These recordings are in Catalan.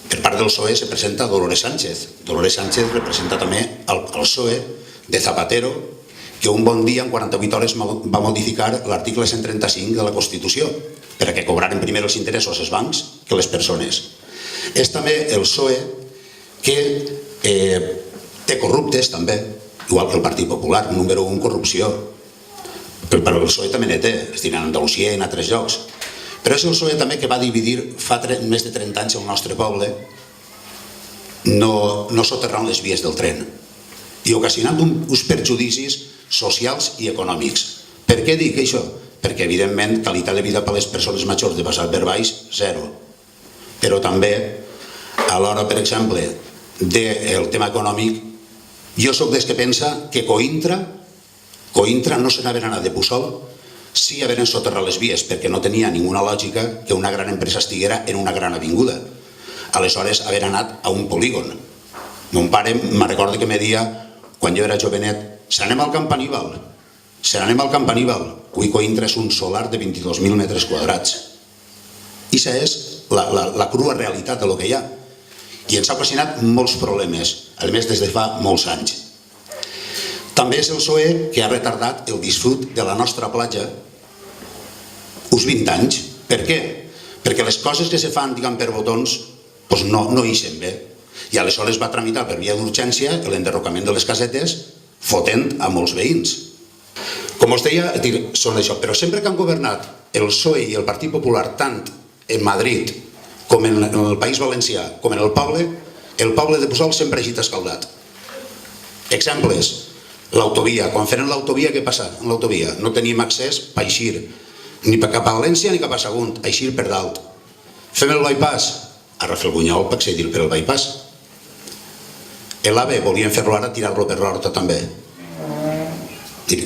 Per part del PSOE se presenta Dolores Sánchez. Dolores Sánchez representa també el PSOE de Zapatero, que un bon dia, en 48 hores, va modificar l'article 135 de la Constitució perquè cobraren primer els interessos als bancs que les persones. És també el PSOE que té corruptes també, igual que el Partit Popular, número 1 corrupció. Però el PSOE també ne té, és a dir, en Andalusia i en altres llocs. Però és el PSOE també que va dividir fa més de 30 anys el nostre poble no soterrant les vies del tren i ocasionant uns perjudicis socials i econòmics. Per què dic això? Perquè, evidentment, qualitat de vida per a les persones majors de passar per baix, zero. Però també, a l'hora, per exemple, del tema econòmic, jo soc dels que pensa que Cointra no se n'haver anat de Puçol si haveren soterrat les vies, perquè no tenia ninguna lògica que una gran empresa estiguera en una gran avinguda. Aleshores, haver anat a un polígon. Mon pare me recorda que me deia, quan jo era jovenet, se n'anem al Campaníbal. Avui Cointra és un solar de 22.000 metres quadrats. I això és la crua realitat del que hi ha. I ens ha ocasionat molts problemes, a més des de fa molts anys. També és el PSOE que ha retardat el disfrut de la nostra platja uns 20 anys. Per què? Perquè les coses que se fan, diguem, per botons, no ixen bé. I aleshores va tramitar per via d'urgència l'enderrocament de les casetes, fotent a molts veïns. Com us deia, són això. Però sempre que han governat el PSOE i el Partit Popular, tant en Madrid com en el País Valencià, com en el poble de Puçol sempre ha eixit escaldat. Exemples. L'autovia. Quan feren l'autovia, què passa en l'autovia? No teníem accés per eixir ni cap a València ni cap a Sagunt, eixir per dalt. Fem el bypass, a Rafelbunyol per accedir per el bypass. L'AVE volien fer-lo ara, tirar-lo per l'Horta també.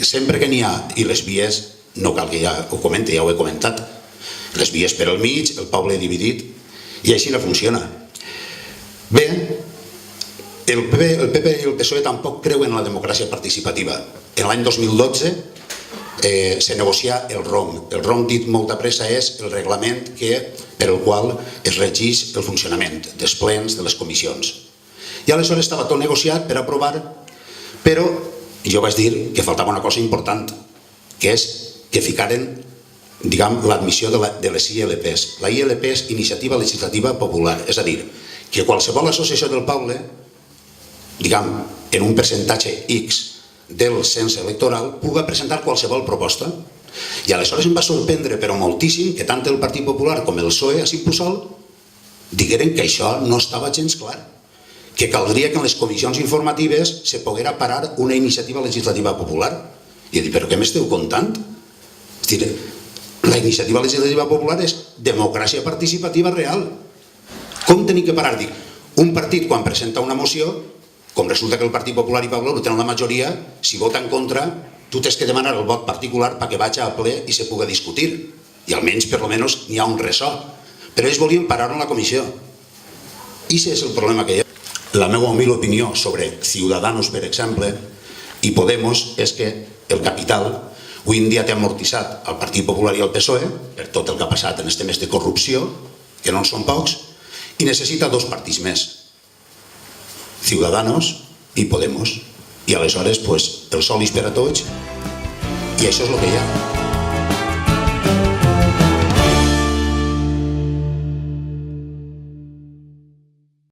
Sempre que n'hi ha, i les vies, no cal que ja ho comenti, ja ho he comentat, les vies per al mig, el poble dividit, i així no funciona. Bé, el PP i el PSOE tampoc creuen en la democràcia participativa. En l'any 2012 se negocia el ROM. El ROM, dit molt de pressa, és el reglament per el qual es regeix el funcionament dels plens, de les comissions. I aleshores estava tot negociat per aprovar, però jo vaig dir que faltava una cosa important, que és que ficaren, diguem, l'admissió de les ILPs. La ILP és Iniciativa Legislativa Popular, és a dir, que qualsevol associació del poble, diguem, en un percentatge X del cens electoral, pugui presentar qualsevol proposta. I aleshores em va sorprendre, però moltíssim, que tant el Partit Popular com el PSOE a Puçol digueren que això no estava gens clar, que caldria que en les comissions informatives se poguera parar una iniciativa legislativa popular. I he dit, però què m'esteu contant? És a dir, la iniciativa legislativa popular és democràcia participativa real. Com tenim que parar? Dic, un partit quan presenta una moció, com resulta que el Partit Popular i Pablo tenen la majoria, si vota en contra, tu tens que demanar el vot particular perquè vagi al ple i se pugui discutir. I almenys, per almenys, n'hi ha un ressò. Però ells volien parar-ho en la comissió. I aquest és el problema que hi ha. La meva humil opinió sobre Ciudadanos, per exemple, i Podemos, és que el capital avui en dia té amortitzat el Partit Popular i el PSOE per tot el que ha passat en els temes de corrupció, que no en són pocs, i necessita dos partits més, Ciudadanos i Podemos. I aleshores el sol és per a tots i això és el que hi ha.